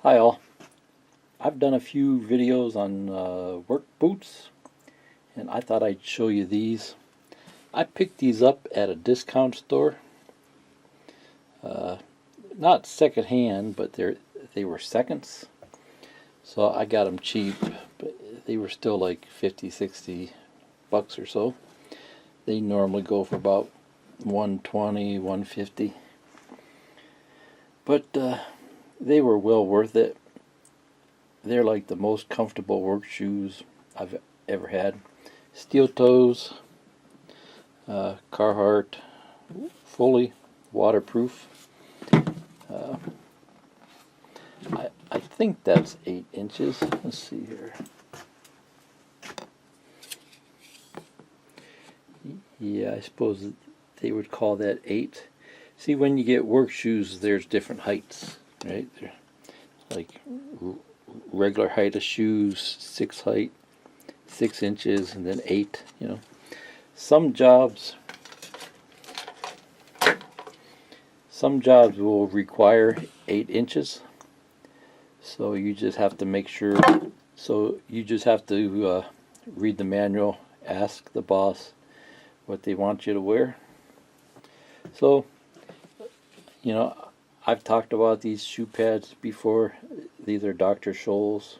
Hi all. I've done a few videos on work boots, and I thought I'd show you these. I picked these up at a discount store. Not secondhand, but they were seconds. So I got them cheap, but they were still like 50, 60 bucks or so. They normally go for about 120, 150. But they were well worth it. They're like the most comfortable work shoes I've ever had. Steel toes, Carhartt, fully waterproof. I think that's 8 inches. Let's see here. Yeah, I suppose they would call that 8. See, when you get work shoes, there's different heights, right? They're like regular height of shoes, 6 height, 6 inches, and then 8. You know, some jobs will require 8 inches. So you just have to make sure. So you just have to read the manual, ask the boss what they want you to wear. So, you know, I've talked about these shoe pads before. These are Dr. Scholl's.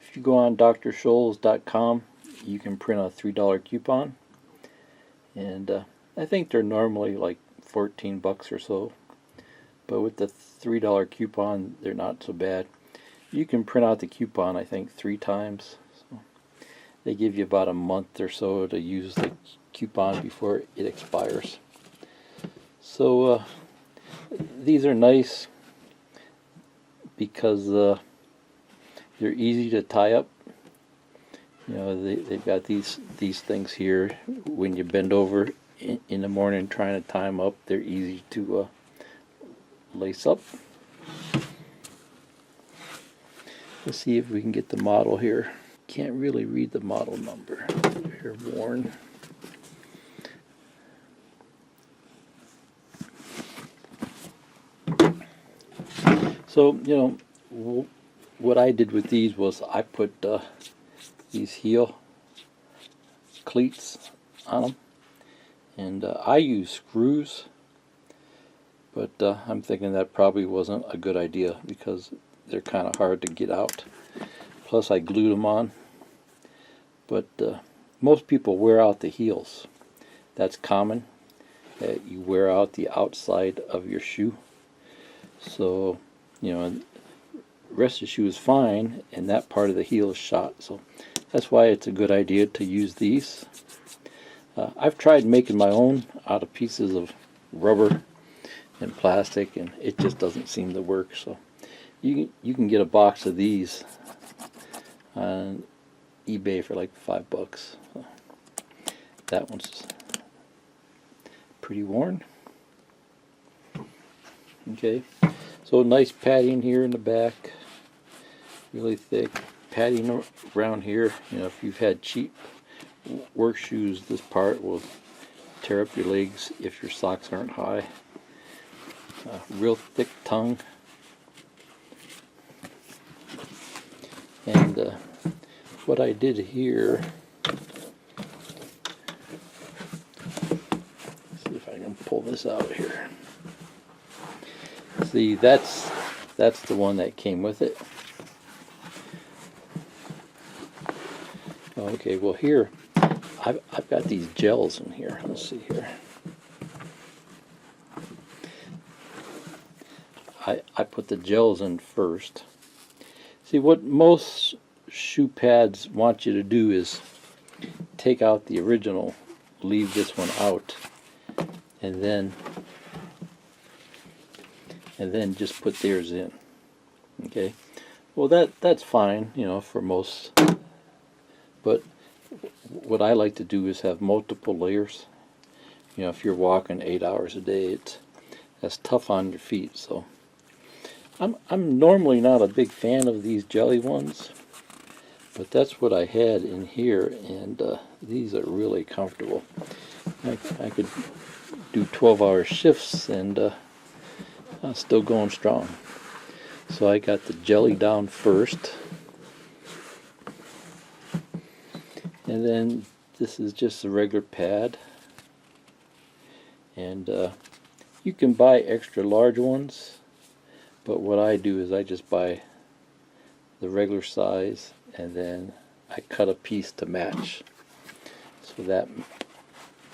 If you go on drscholls.com, you can print a $3 coupon. And I think they're normally like 14 bucks or so. But with the $3 coupon, they're not so bad. You can print out the coupon, I think, 3 times. So they give you about a month or so to use the coupon before it expires. So these are nice because they're easy to tie up. You know, they've got these things here. When you bend over in the morning trying to tie them up, they're easy to lace up. Let's see if we can get the model here. Can't really read the model number. They're worn. So, you know, what I did with these was I put these heel cleats on them, and I use screws. But I'm thinking that probably wasn't a good idea because they're kind of hard to get out. Plus I glued them on. But most people wear out the heels. That's common, that you wear out the outside of your shoe. So, you know, the rest of the shoe is fine and that part of the heel is shot. So that's why it's a good idea to use these. I've tried making my own out of pieces of rubber and plastic, and it just doesn't seem to work. So you can get a box of these on eBay for like 5 bucks. So that one's pretty worn. Okay, so nice padding here in the back, really thick padding around here. You know, if you've had cheap work shoes, this part will tear up your legs if your socks aren't high. Real thick tongue, and what I did here, see if I can pull this out here. See, that's the one that came with it. Okay, well here I've got these gels in here. Let's see here. I put the gels in first. See, what most shoe pads want you to do is take out the original, leave this one out, and then just put theirs in. Okay, well that's fine, you know, for most. But what I like to do is have multiple layers. You know, if you're walking 8 hours a day, that's tough on your feet. So I'm normally not a big fan of these jelly ones, but that's what I had in here, and these are really comfortable. I could do 12-hour shifts and still going strong. So I got the jelly down first, and then this is just a regular pad, and you can buy extra large ones, but what I do is I just buy the regular size, and then I cut a piece to match, so that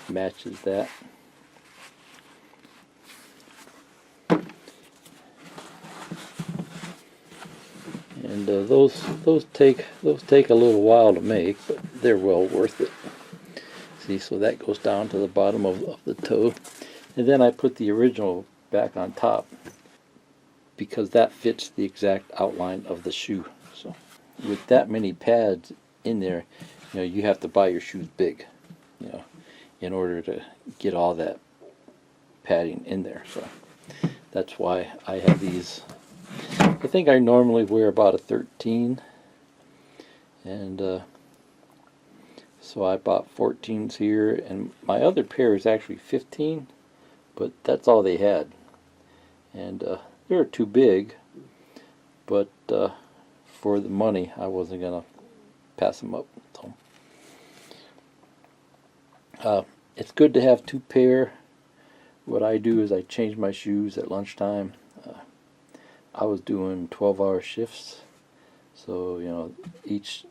matches that. And those take a little while to make, but they're well worth it. See, so that goes down to the bottom of the toe, and then I put the original back on top because that fits the exact outline of the shoe. So with that many pads in there, you have to buy your shoes big, in order to get all that padding in there. So that's why I have these. I think I normally wear about a 13, and so I bought 14s here, and my other pair is actually 15, but that's all they had, and they're too big, but for the money I wasn't gonna pass them up. So it's good to have two pair. What I do is I change my shoes at lunchtime. I was doing 12-hour shifts, so each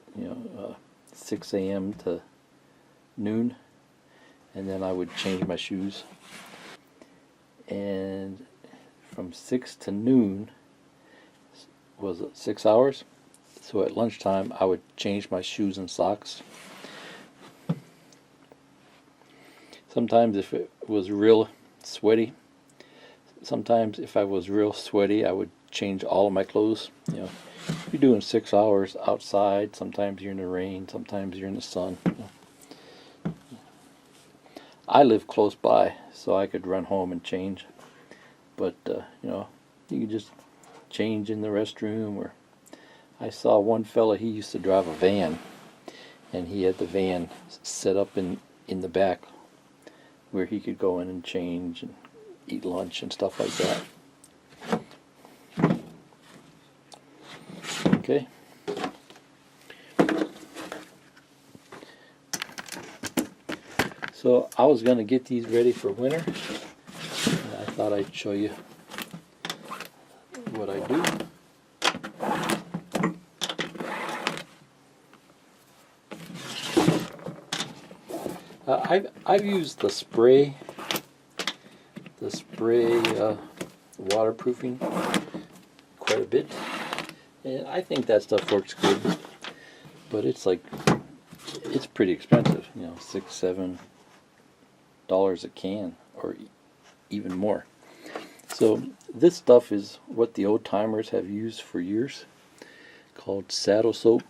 6 a.m. to noon, and then I would change my shoes. And from 6 to noon was 6 hours. So at lunchtime I would change my shoes and socks. Sometimes if it was real sweaty, I would change all of my clothes. You're doing 6 hours outside. Sometimes you're in the rain. Sometimes you're in the sun. I live close by, so I could run home and change. But you could just change in the restroom. Or I saw one fella. He used to drive a van, and he had the van set up in the back, where he could go in and change and eat lunch and stuff like that. Okay. So I was going to get these ready for winter, and I thought I'd show you what I do. I've used the spray waterproofing quite a bit, and I think that stuff works good. But it's pretty expensive, $6-7 a can, or even more. So this stuff is what the old timers have used for years, called saddle soap.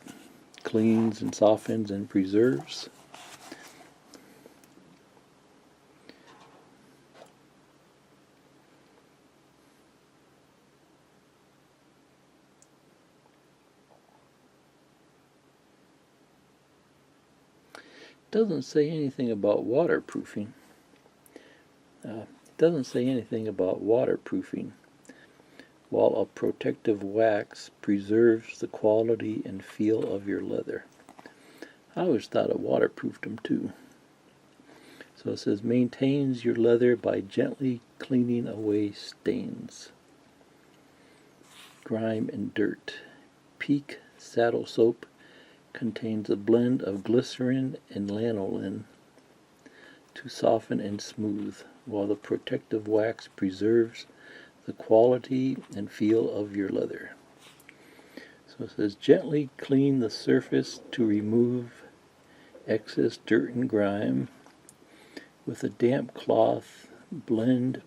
Cleans and softens and preserves. Doesn't say anything about waterproofing. While a protective wax preserves the quality and feel of your leather. I always thought it waterproofed them too. So it says maintains your leather by gently cleaning away stains, grime, and dirt. Peak Saddle Soap contains a blend of glycerin and lanolin to soften and smooth, while the protective wax preserves the quality and feel of your leather. So it says gently clean the surface to remove excess dirt and grime. With a damp cloth, blend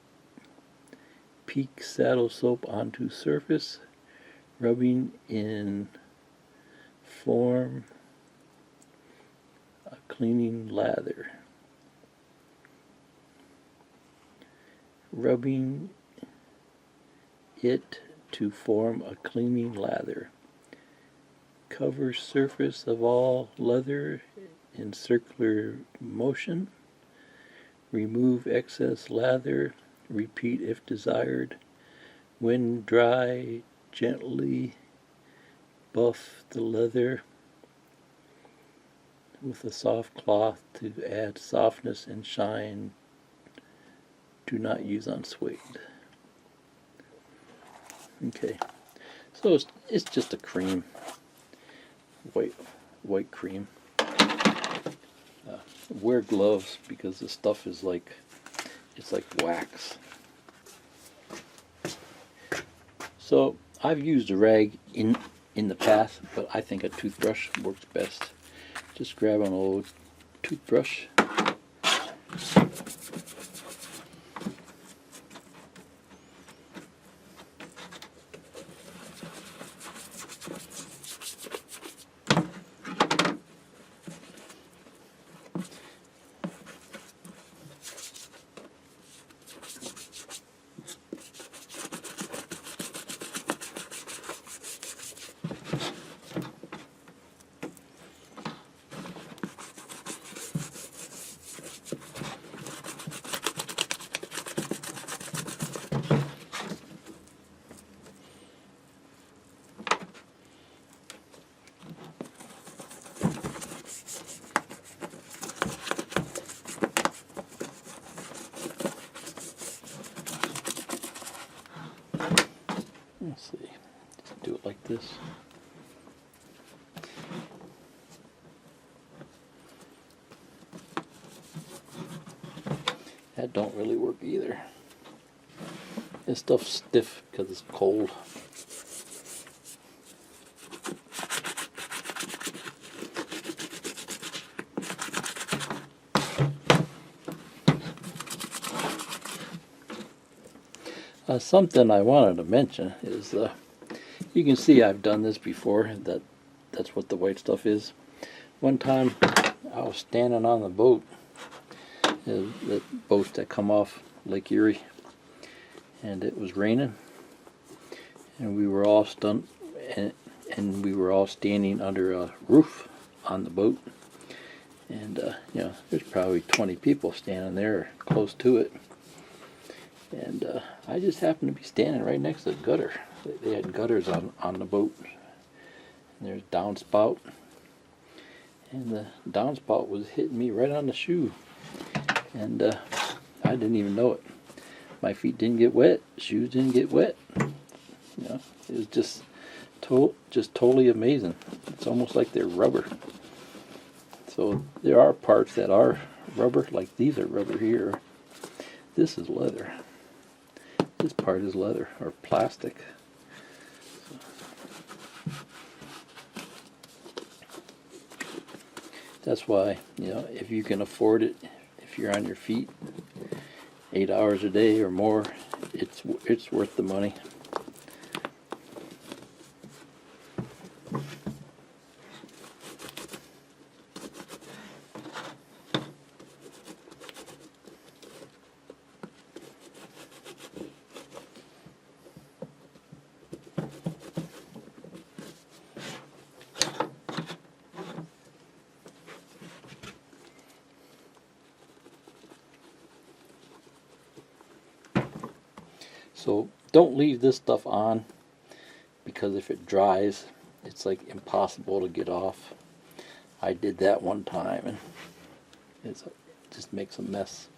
Peak Saddle Soap onto surface, rubbing in form a cleaning lather. Rubbing it to form a cleaning lather. Cover surface of all leather in circular motion. Remove excess lather. Repeat if desired. When dry, gently buff the leather with a soft cloth to add softness and shine. Do not use on suede. Okay, so it's just a cream, white cream. Wear gloves because the stuff is like, it's like wax. So I've used a rag in the past, but I think a toothbrush works best. Just grab an old toothbrush. Let's see, just do it like this. That don't really work either. This stuff's stiff because it's cold. Something I wanted to mention is you can see I've done this before. That's what the white stuff is. One time I was standing on the boat, the boats that come off Lake Erie, and it was raining, and we were all and we were all standing under a roof on the boat, and you know, there's probably 20 people standing there close to it. And I just happened to be standing right next to the gutter. They had gutters on the boat. And there's downspout. And the downspout was hitting me right on the shoe. And I didn't even know it. My feet didn't get wet. Shoes didn't get wet. You know, it was just totally amazing. It's almost like they're rubber. So there are parts that are rubber, like these are rubber here. This is leather. This part is leather or plastic. That's why, you know, if you can afford it, if you're on your feet 8 hours a day or more, it's worth the money. So don't leave this stuff on, because if it dries, it's like impossible to get off. I did that one time and it just makes a mess.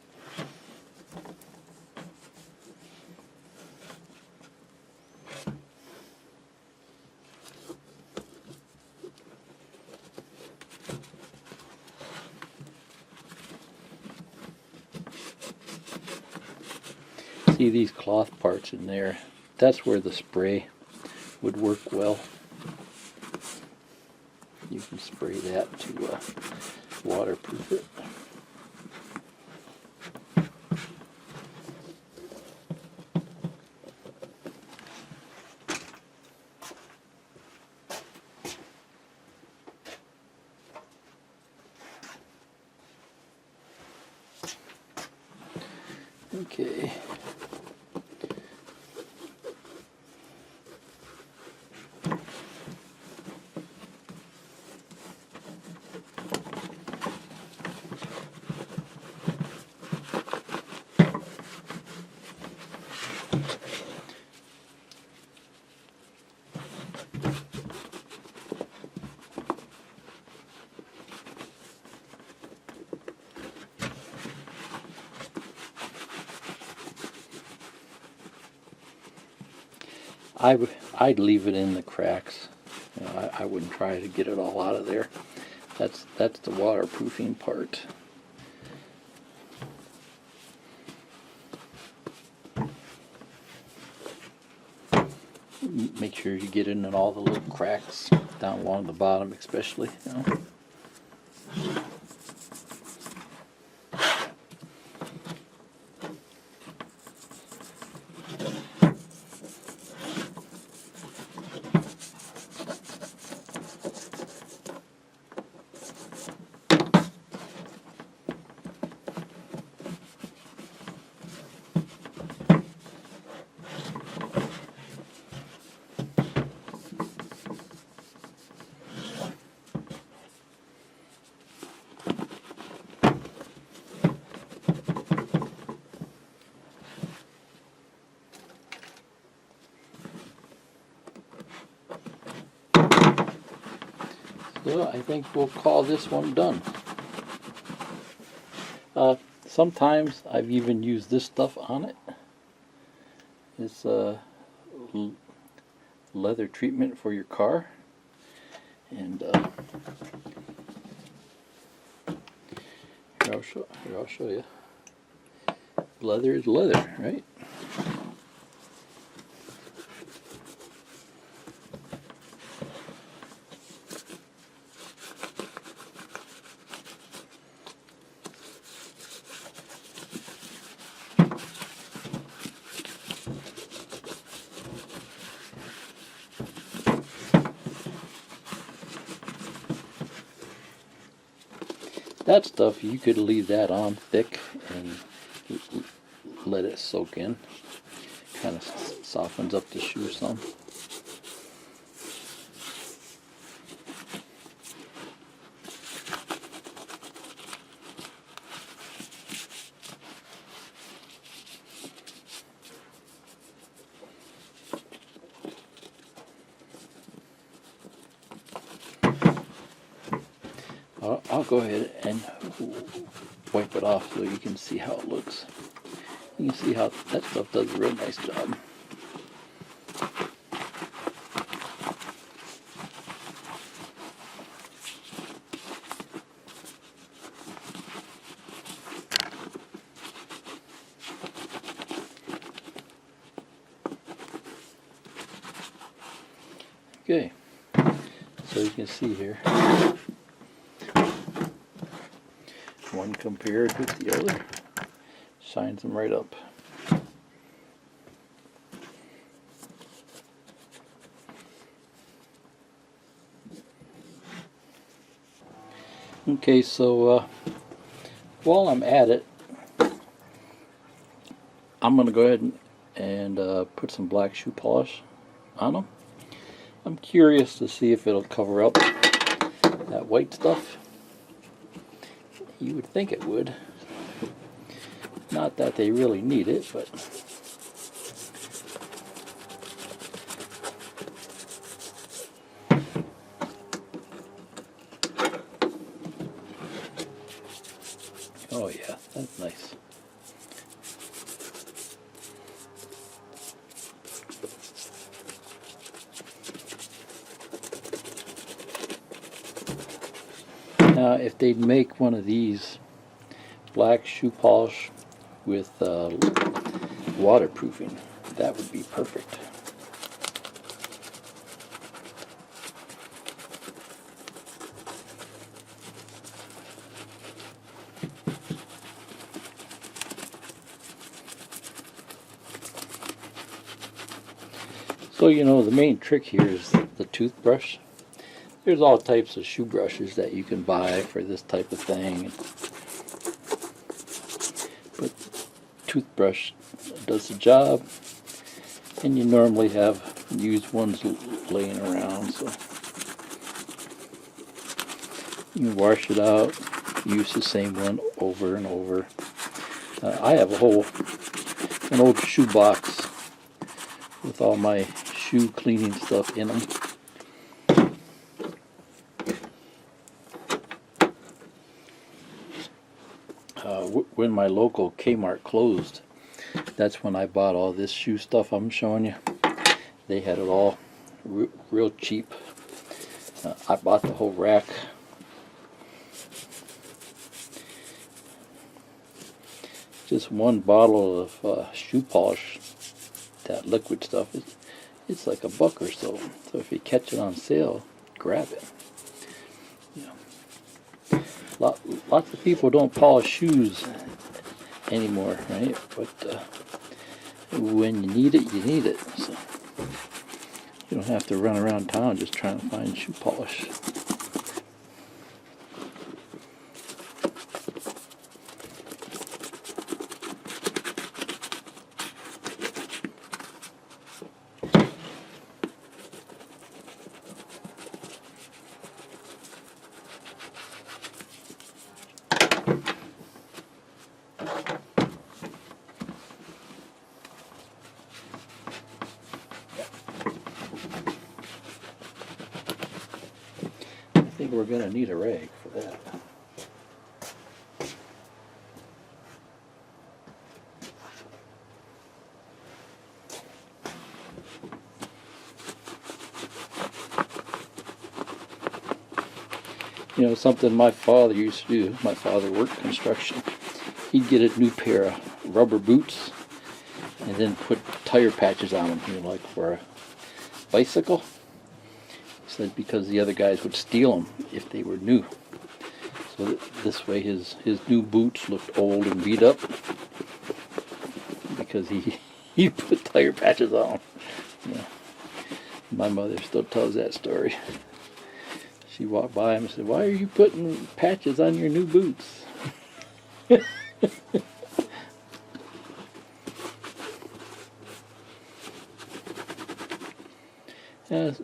See these cloth parts in there? That's where the spray would work well. You can spray that to waterproof it. Okay. I'd leave it in the cracks. You know, I wouldn't try to get it all out of there. That's the waterproofing part. Make sure you get in all the little cracks down along the bottom, especially. You know. So I think we'll call this one done. Sometimes I've even used this stuff on it. It's leather treatment for your car, and here I'll show you. Leather is leather, right? That stuff, you could leave that on thick and let it soak in. Kind of softens up the shoe some. I'll go ahead and wipe it off so you can see how it looks. You can see how that stuff does a real nice job. Okay, so you can see here, one compared with the other, shines them right up. Okay, so while I'm at it, I'm going to go ahead and put some black shoe polish on them. I'm curious to see if it'll cover up that white stuff. You would think it would. Not that they really need it, but oh yeah, that's nice. Now, if they'd make one of these black shoe polish with waterproofing, that would be perfect. So, you know, the main trick here is the toothbrush. There's all types of shoe brushes that you can buy for this type of thing. But toothbrush does the job, and you normally have used ones laying around, so you can wash it out, use the same one over and over. I have an old shoe box with all my shoe cleaning stuff in them. When my local Kmart closed, that's when I bought all this shoe stuff I'm showing you. They had it all real cheap. I bought the whole rack. Just one bottle of shoe polish, that liquid stuff, it's like $1 or so. So if you catch it on sale, grab it. You know, lots of people don't polish shoes anymore, right? But when you need it, you need it. So you don't have to run around town just trying to find shoe polish. I think we're going to need a rag for that. You know, something my father used to do, my father worked construction, he'd get a new pair of rubber boots and then put tire patches on them, you know, like for a bicycle. He said because the other guys would steal them if they were new. So this way his new boots looked old and beat up because he put tire patches on them. You know, my mother still tells that story. She walked by him and said, "Why are you putting patches on your new boots?"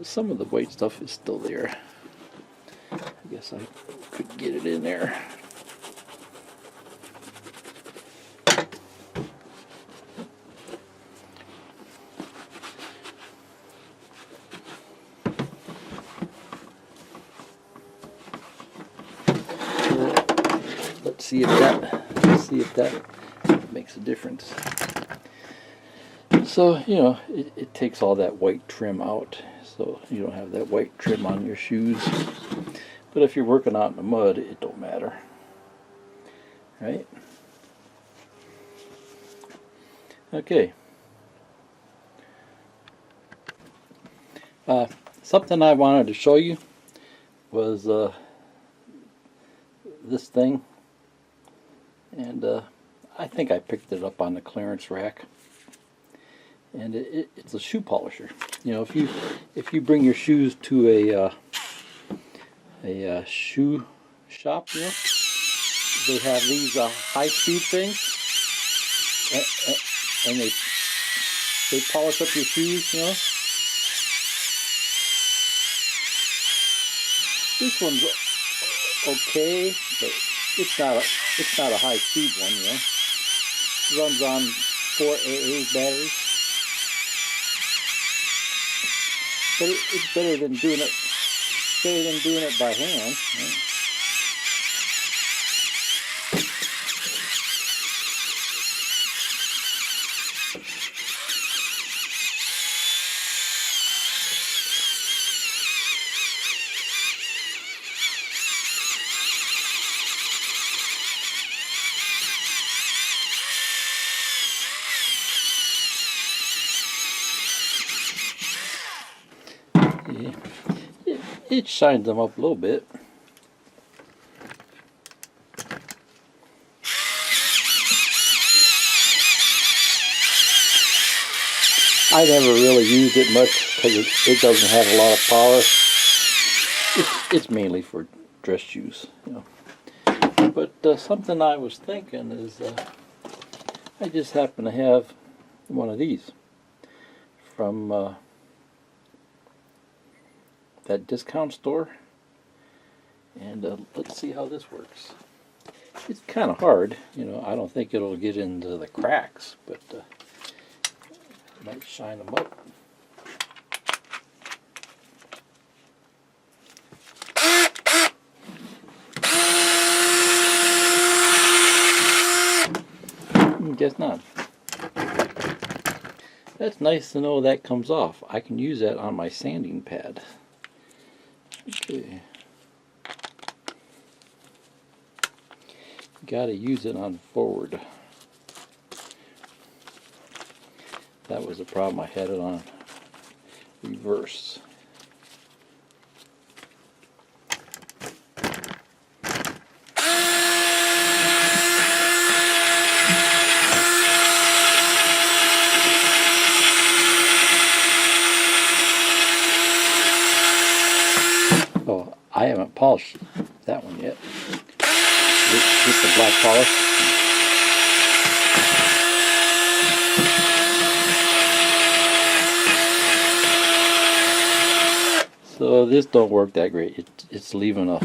Some of the white stuff is still there. I guess I could get it in there. Let's see if that makes a difference. So, you know, it takes all that white trim out, so you don't have that white trim on your shoes. But if you're working out in the mud, it don't matter, right? Okay. Something I wanted to show you was this thing, and I think I picked it up on the clearance rack. And it's a shoe polisher. You know, if you bring your shoes to a shoe shop, you know, they have these high-speed things, and they polish up your shoes. You know, this one's okay, but it's not a high-speed one. You know, it runs on 4 AA batteries. But it's better than doing it by hand. Right? It shines them up a little bit. I never really used it much because it doesn't have a lot of power. It's mainly for dress shoes, you know. But something I was thinking is I just happen to have one of these from that discount store, and let's see how this works. It's kind of hard, you know. I don't think it'll get into the cracks, but might shine them up. Guess not. That's nice to know that comes off. I can use that on my sanding pad. Okay. Gotta use it on forward. That was the problem. I had it on reverse. Oh, I haven't polished that one yet. Get the black polish. So this don't work that great. It's leaving a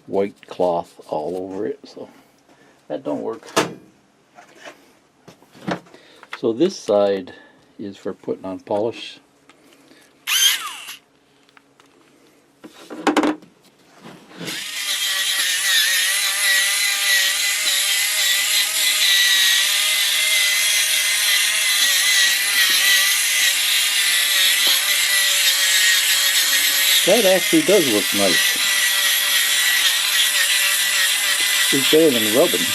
white cloth all over it, so that don't work. So this side is for putting on polish. That actually does look nice. It's better than rubbing.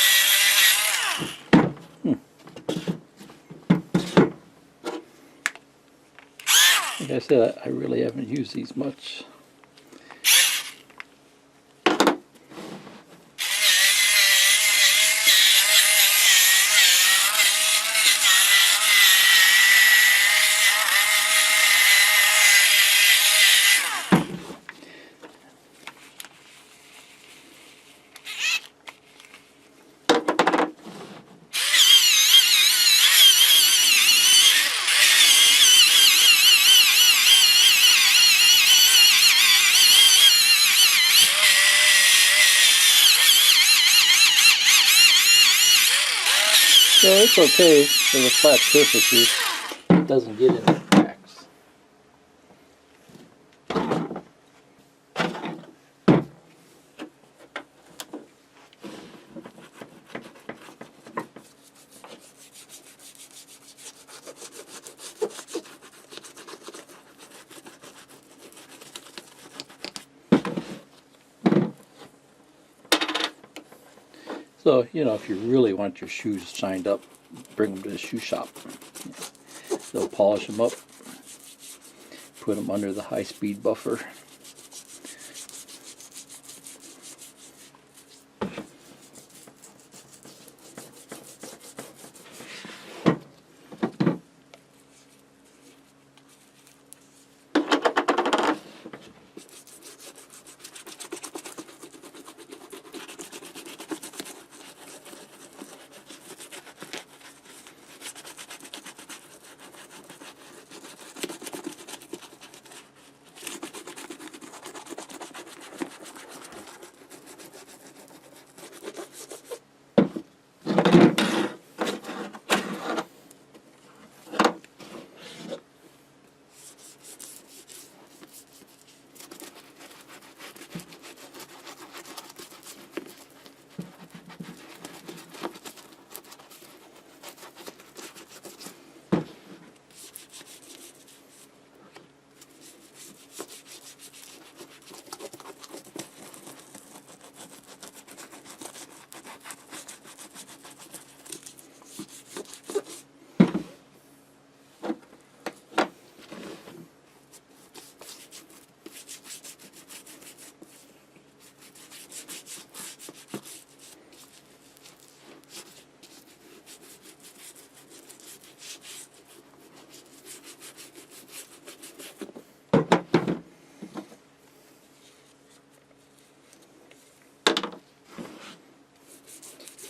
Like I said, I really haven't used these much. So it's okay for the flat surfaces. It doesn't get any cracks. So, you know, if you really want your shoes shined up, bring them to the shoe shop. They'll polish them up, put them under the high-speed buffer.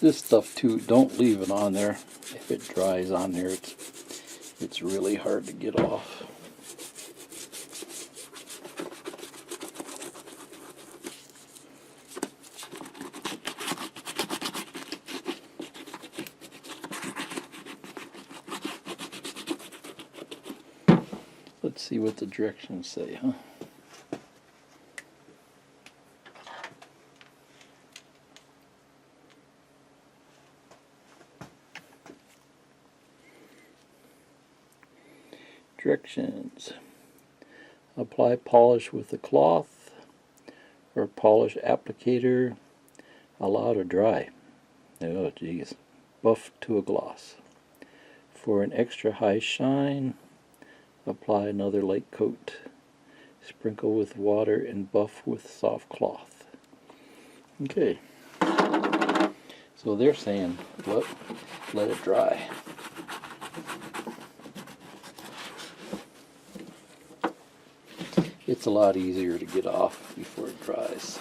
This stuff too, don't leave it on there. If it dries on there, it's really hard to get off. Let's see what the directions say, huh? Directions. Apply polish with the cloth or polish applicator. Allow to dry. Oh geez. Buff to a gloss. For an extra high shine, apply another light coat. Sprinkle with water and buff with soft cloth. Okay. So they're saying let it dry. It's a lot easier to get off before it dries.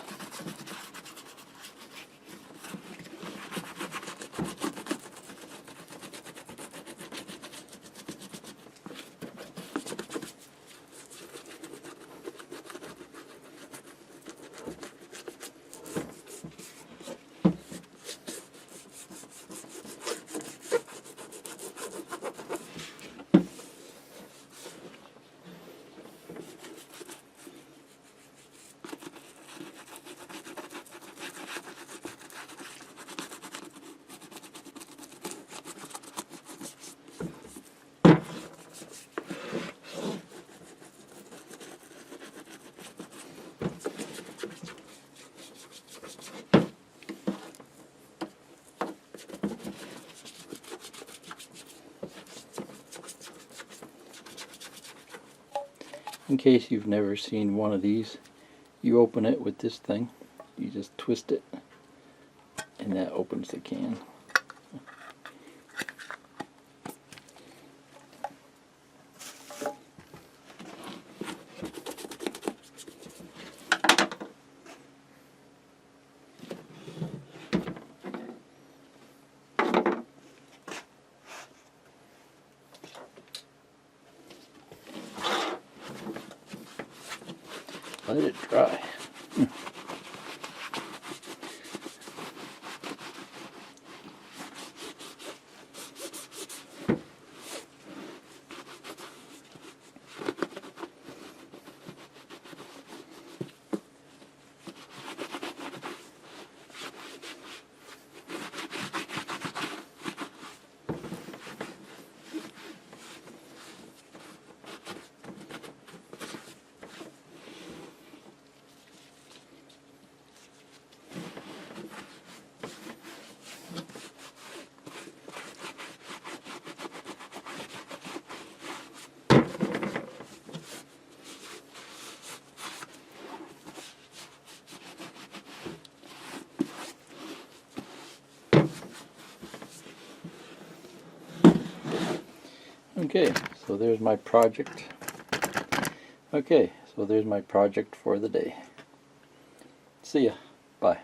In case you've never seen one of these, you open it with this thing. You just twist it, and that opens the can. Let it dry. Okay, so there's my project. Okay, so there's my project for the day. See ya. Bye.